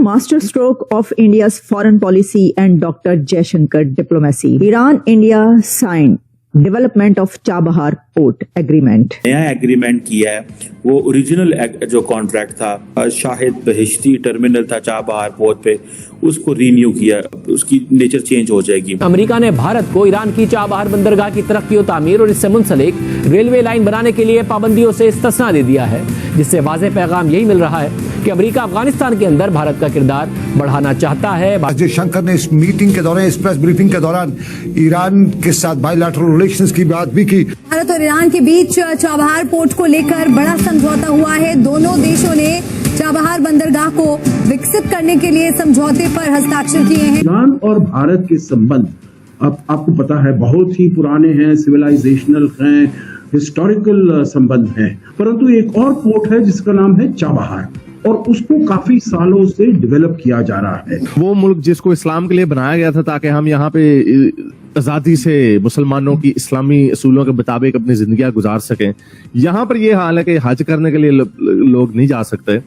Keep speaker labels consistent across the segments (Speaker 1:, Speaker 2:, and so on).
Speaker 1: masterstroke of India's foreign policy and Dr. Jaishankar diplomacy. Iran-India signed development of Chabahar port agreement.
Speaker 2: नया agreement किया है, वो original जो contract था Shahid Bahishti terminal था चाबहार पोर्ट पे, उसको रीन्यू किया, उसकी नेचर चेंज हो जाएगी।
Speaker 3: अमेरिका ने भारत को ईरान की चाबहार बंदरगाह की तरक्की और तामीर और इससे मुंसलिक रेलवे लाइन बनाने के लिए पाबंदियों से इस्तिस्ना दे दिया है, जिससे वाज़ेह पैगाम यही मिल रहा है कि अमेरिका अफगानिस्तान के अंदर भारत का किरदार बढ़ाना चाहता है।
Speaker 4: जयशंकर ने इस मीटिंग के दौरान, इस प्रेस ब्रीफिंग के दौरान ईरान के साथ बायलैटरल रिलेशंस की बात भी की।
Speaker 5: भारत और ईरान के बीच चाबहार पोर्ट को लेकर बड़ा समझौता हुआ है। दोनों देशों ने चाबहार बंदरगाह को विकसित करने के लिए समझौते पर हस्ताक्षर किए हैं।
Speaker 6: ईरान और भारत के संबंध अब आपको पता है बहुत ही पुराने हैं, सिविलाइजेशनल हैं, हिस्टोरिकल संबंध हैं, परंतु एक और पोर्ट है जिसका नाम है चाबहार और उसको काफी सालों से डेवलप किया जा रहा है।
Speaker 7: वो मुल्क जिसको इस्लाम के लिए बनाया गया था ताकि हम यहाँ पे आजादी से मुसलमानों की इस्लामी असूलों के मुताबिक अपनी जिंदगियां गुजार सकें, यहाँ पर ये हाल है कि हज करने के लिए लोग नहीं जा सकते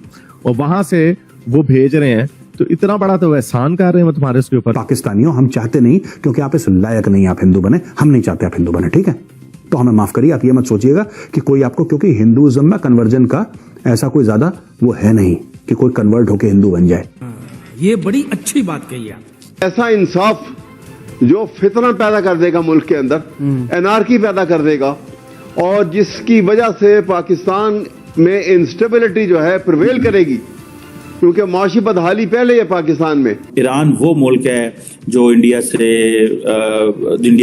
Speaker 7: और वहां से वो भेज रहे हैं, तो इतना बड़ा तो एहसान कर रहे हैं तुम्हारे उसके ऊपर।
Speaker 8: पाकिस्तानियों, हम चाहते नहीं, क्योंकि आप इस लायक नहीं आप हिंदू बने, हम नहीं चाहते आप हिंदू बने, ठीक है? तो हमें माफ करिए, आप ये मत सोचिएगा कि कोई आपको, क्योंकि हिंदुइज्म में कन्वर्जन का ऐसा कोई ज्यादा वो है नहीं कि कोई कन्वर्ट होकर हिंदू बन जाए।
Speaker 9: ये बड़ी अच्छी बात कही है।
Speaker 10: ऐसा इंसाफ जो फितना पैदा कर देगा मुल्क के अंदर, एनार्की पैदा कर देगा और जिसकी वजह से पाकिस्तान में इंस्टेबिलिटी जो है प्रिवेल करेगी, क्योंकि माशी बदहाली पहले है पाकिस्तान में।
Speaker 2: ईरान वो मुल्क है जो इंडिया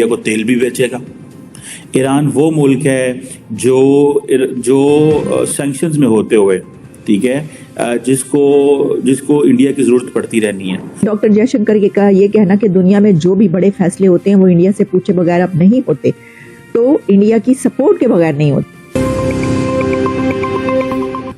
Speaker 2: को तेल भी बेचेगा। ईरान वो मुल्क है जो सैंक्शंस में होते हुए, ठीक है, जिसको इंडिया की जरूरत पड़ती रहनी है।
Speaker 1: डॉक्टर जयशंकर का ये कहना कि दुनिया में जो भी बड़े फैसले होते हैं वो इंडिया से पूछे बगैर अब नहीं होते, तो इंडिया की सपोर्ट के बगैर नहीं होते।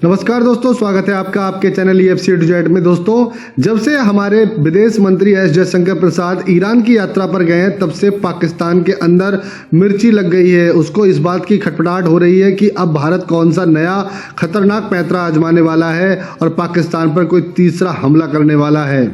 Speaker 11: नमस्कार दोस्तों, स्वागत है आपका आपके चैनल EFC टू जेड में। दोस्तों, जब से हमारे विदेश मंत्री एस जयशंकर प्रसाद ईरान की यात्रा पर गए हैं, तब से पाकिस्तान के अंदर मिर्ची लग गई है। उसको इस बात की खटपटाहट हो रही है कि अब भारत कौन सा नया खतरनाक पैंतरा आजमाने वाला है और पाकिस्तान पर कोई तीसरा हमला करने वाला है।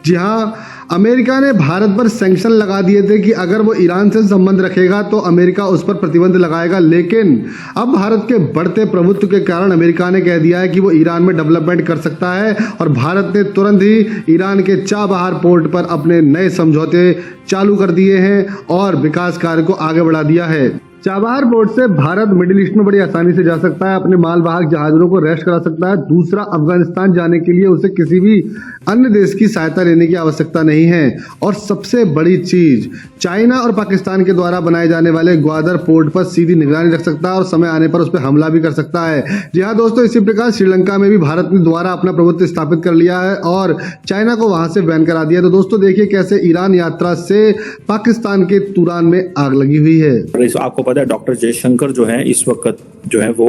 Speaker 11: जी हाँ, अमेरिका ने भारत पर सैंक्शन लगा दिए थे कि अगर वो ईरान से संबंध रखेगा तो अमेरिका उस पर प्रतिबंध लगाएगा, लेकिन अब भारत के बढ़ते प्रभुत्व के कारण अमेरिका ने कह दिया है कि वो ईरान में डेवलपमेंट कर सकता है और भारत ने तुरंत ही ईरान के चाबहार पोर्ट पर अपने नए समझौते चालू कर दिए हैं और विकास कार्य को आगे बढ़ा दिया है। चाबहार पोर्ट से भारत मिडिल ईस्ट में बड़ी आसानी से जा सकता है, अपने मालवाहक जहाजों को रेस्ट करा सकता है। दूसरा, अफगानिस्तान जाने के लिए उसे किसी भी अन्य देश की सहायता लेने की आवश्यकता नहीं है। और सबसे बड़ी चीज, चाइना और पाकिस्तान के द्वारा बनाए जाने वाले ग्वादर पोर्ट पर सीधी निगरानी रख सकता है और समय आने पर उस पर हमला भी कर सकता है। जी हाँ दोस्तों, इसी प्रकार श्रीलंका में भी भारत ने दोबारा अपना प्रभुत्व स्थापित कर लिया है और चाइना को वहां से बैन करा दिया। तो दोस्तों देखिए कैसे ईरान यात्रा से पाकिस्तान के तुरान में आग लगी हुई है।
Speaker 2: आपको डॉक्टर जयशंकर जो है इस वक्त जो है वो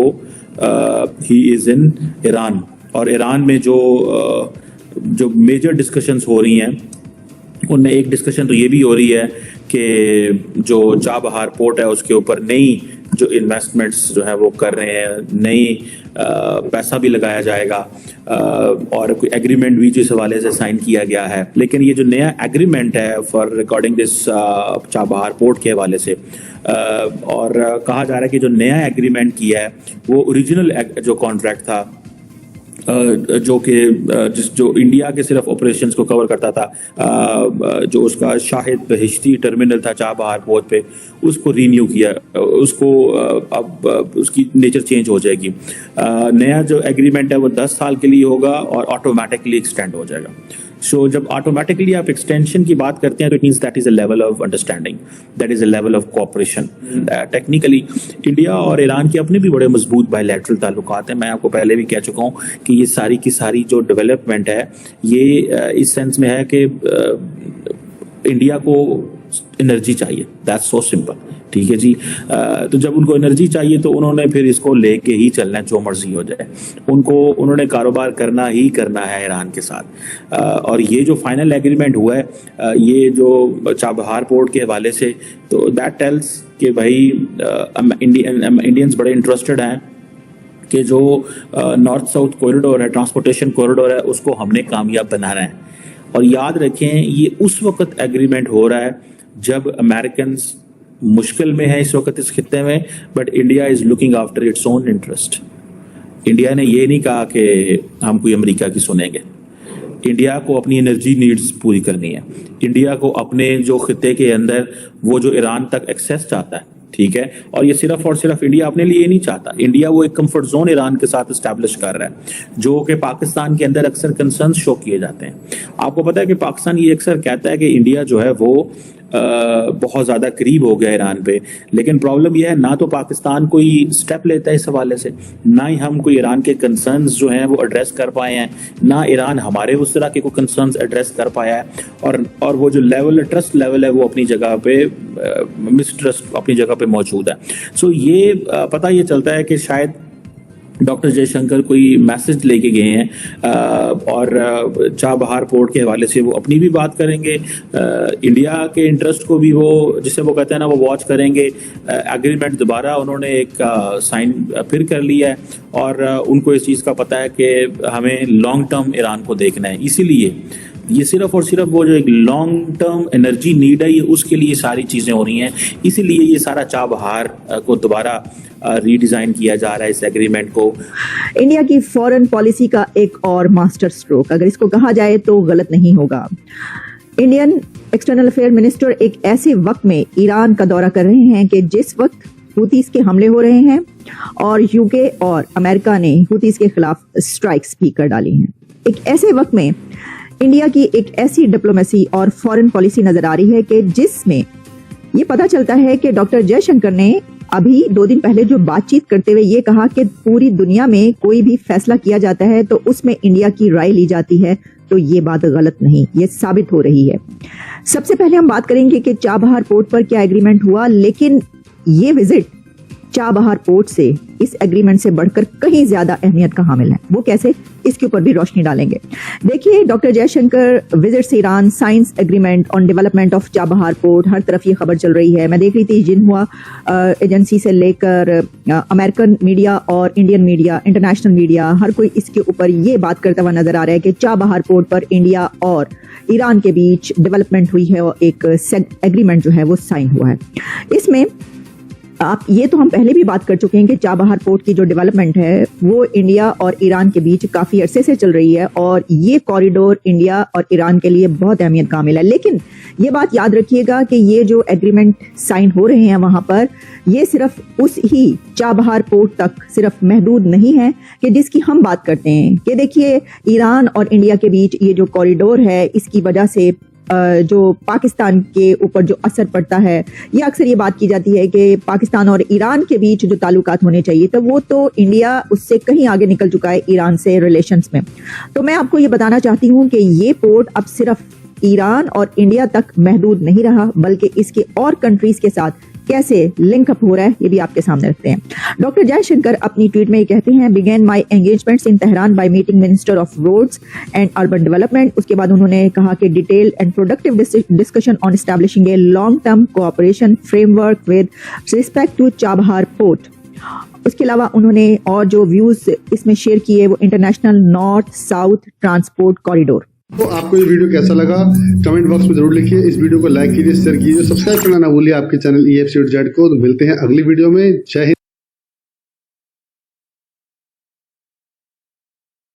Speaker 2: ही इज इन ईरान, और ईरान में जो मेजर डिस्कशंस हो रही हैं, उनमें एक डिस्कशन तो ये भी हो रही है कि जो चाबहार पोर्ट है उसके ऊपर नई जो इन्वेस्टमेंट्स जो है वो कर रहे हैं, नई पैसा भी लगाया जाएगा और कोई एग्रीमेंट भी जिस हवाले से साइन किया गया है। लेकिन ये जो नया एग्रीमेंट है for recording this Chabahar port के हवाले से और कहा जा रहा है कि जो नया एग्रीमेंट किया है वो ओरिजिनल जो कॉन्ट्रैक्ट था जो इंडिया के सिर्फ ऑपरेशंस को कवर करता था, जो उसका शाहिद बहिश्ती टर्मिनल था चाबहार पोर्ट पे, उसको रीन्यू किया, उसको अब उसकी नेचर चेंज हो जाएगी। नया जो एग्रीमेंट है वो 10 साल के लिए होगा और ऑटोमेटिकली एक्सटेंड हो जाएगा। सो जब ऑटोमेटिकली आप एक्सटेंशन की बात करते हैं तो it means that is a level of understanding, that is a level of cooperation. Technically India और ईरान के अपने भी बड़े मजबूत बायलैटरल ताल्लुकात हैं। मैं आपको पहले भी कह चुका हूँ कि ये सारी की सारी जो डेवलपमेंट है ये इस सेंस में है कि इंडिया को एनर्जी चाहिए, दैट्स सो सिंपल, ठीक है जी। तो जब उनको एनर्जी चाहिए तो उन्होंने फिर इसको लेके ही चलना है, जो मर्जी हो जाए। उन्होंने कारोबार करना ही करना है ईरान के साथ। और ये जो फाइनल एग्रीमेंट हुआ है ये जो चाबहार पोर्ट के हवाले से, तो दैट टेल्स कि भाई इंडियंस बड़े इंटरेस्टेड हैं कि जो नॉर्थ साउथ कॉरिडोर है, ट्रांसपोर्टेशन कॉरिडोर है, उसको हमने कामयाब बनाना है। और याद रखें, ये उस वक्त एग्रीमेंट हो रहा है जब अमेरिकन मुश्किल में है इस वक्त इस खित्ते में, but India is looking after its own interest. India ने ये नहीं कहा कि हम कोई अमेरिका की सुनेंगे। इंडिया को अपनी एनर्जी नीड्स पूरी करनी है। इंडिया को अपने जो खित्ते के अंदर वो जो ईरान तक एक्सेस चाहता है, ठीक है, और ये सिर्फ और सिर्फ इंडिया अपने लिए नहीं चाहता। इंडिया वो एक कंफर्ट जोन ईरान के साथ एस्टैब्लिश कर रहा है, जो कि पाकिस्तान के अंदर अक्सर कंसर्न शो किए जाते हैं। आपको पता है कि पाकिस्तान ये अक्सर कहता है कि इंडिया जो है वो बहुत ज्यादा करीब हो गया ईरान पे, लेकिन प्रॉब्लम यह है ना तो पाकिस्तान कोई स्टेप लेता है इस हवाले से, ना ही हम कोई ईरान के कंसर्न्स जो हैं वो एड्रेस कर पाए हैं, ना ईरान हमारे उस तरह के कोई कंसर्न्स एड्रेस कर पाया है। और वो जो लेवल है, ट्रस्ट लेवल है, वो अपनी जगह पे मिसट्रस्ट अपनी जगह पे मौजूद है। सो ये पता ये चलता है कि शायद डॉक्टर जयशंकर कोई मैसेज लेके गए हैं और चाबहार पोर्ट के हवाले से वो अपनी भी बात करेंगे, इंडिया के इंटरेस्ट को भी वो, जिसे वो कहते हैं ना, वो वॉच करेंगे। एग्रीमेंट दोबारा उन्होंने एक साइन फिर कर लिया है और उनको इस चीज़ का पता है कि हमें लॉन्ग टर्म ईरान को देखना है। इसीलिए ये सिर्फ और सिर्फ वो जो एक लॉन्ग टर्म एनर्जी नीड है, ये उसके लिए सारी चीज़ें हो रही हैं। इसीलिए ये सारा चाबहार को दोबारा रीडिज़ाइन किया जा रहा है, इस एग्रीमेंट को।
Speaker 1: इंडिया की फॉरेन पॉलिसी का एक और मास्टर स्ट्रोक, अगर इसको कहा जाए तो गलत नहीं होगा। इंडियन एक्सटर्नल अफेयर मिनिस्टर एक ऐसे वक्त में ईरान का दौरा कर रहे हैं कि जिस वक्त हुतीस के हमले हो रहे हैं और यूके और अमेरिका ने हुतीस के खिलाफ स्ट्राइक्स भी कर डाली हैं। एक ऐसे वक्त में इंडिया की एक ऐसी डिप्लोमेसी और फॉरेन पॉलिसी नजर आ रही है कि जिसमें ये पता चलता है कि डॉक्टर जयशंकर ने अभी 2 दिन पहले जो बातचीत करते हुए ये कहा कि पूरी दुनिया में कोई भी फैसला किया जाता है तो उसमें इंडिया की राय ली जाती है, तो ये बात गलत नहीं, ये साबित हो रही है। सबसे पहले हम बात करेंगे कि चाबहार पोर्ट पर क्या एग्रीमेंट हुआ, लेकिन ये विजिट चाबहार पोर्ट से इस एग्रीमेंट से बढ़कर कहीं ज्यादा अहमियत का हामिल है। वो कैसे, इसके ऊपर भी रोशनी डालेंगे। देखिए, doctor Jaishankar visits Iran, signs agreement on development of Chabahar port, हर तरफ ये खबर चल रही है। मैं देख रही थी जिन्हुआ एजेंसी से लेकर अमेरिकन मीडिया और इंडियन मीडिया, इंटरनेशनल मीडिया, हर कोई इसके ऊपर ये बात करता हुआ नजर आ रहा है कि चाबहार पोर्ट पर इंडिया और ईरान के बीच डेवलपमेंट हुई है और एक एग्रीमेंट जो है वो साइन हुआ है। इसमें आप ये तो हम पहले भी बात कर चुके हैं कि चाबहार पोर्ट की जो डेवलपमेंट है वो इंडिया और ईरान के बीच काफी अरसे से चल रही है और ये कॉरिडोर इंडिया और ईरान के लिए बहुत अहमियत का हामिल है। लेकिन ये बात याद रखिएगा कि ये जो एग्रीमेंट साइन हो रहे हैं वहां पर, ये सिर्फ उस ही चाबहार पोर्ट तक सिर्फ महदूद नहीं है कि जिसकी हम बात करते हैं। कि देखिए, ईरान और इंडिया के बीच ये जो कॉरिडोर है, इसकी वजह से जो पाकिस्तान के ऊपर जो असर पड़ता है, ये अक्सर ये बात की जाती है कि पाकिस्तान और ईरान के बीच जो ताल्लुकात होने चाहिए, तो वो तो इंडिया उससे कहीं आगे निकल चुका है ईरान से रिलेशंस में। तो मैं आपको ये बताना चाहती हूँ कि ये पोर्ट अब सिर्फ ईरान और इंडिया तक महदूद नहीं रहा, बल्कि इसके और कंट्रीज के साथ कैसे लिंक अप हो रहा है ये भी आपके सामने रखते हैं। डॉक्टर जयशंकर अपनी ट्वीट में ये कहते हैं, began my engagements in Tehran by meeting minister of roads and urban development. उसके बाद उन्होंने कहा कि detailed and productive discussion on establishing a long term cooperation framework with respect to Chabahar port. उसके अलावा उन्होंने और जो व्यूज इसमें शेयर किए वो international north south transport corridor.
Speaker 11: तो आपको ये वीडियो कैसा लगा कमेंट बॉक्स में जरूर लिखिए। इस वीडियो को लाइक कीजिए, शेयर कीजिए, सब्सक्राइब करना ना भूलिए आपके चैनल EFC को। तो मिलते हैं अगली वीडियो में। जय हिंद।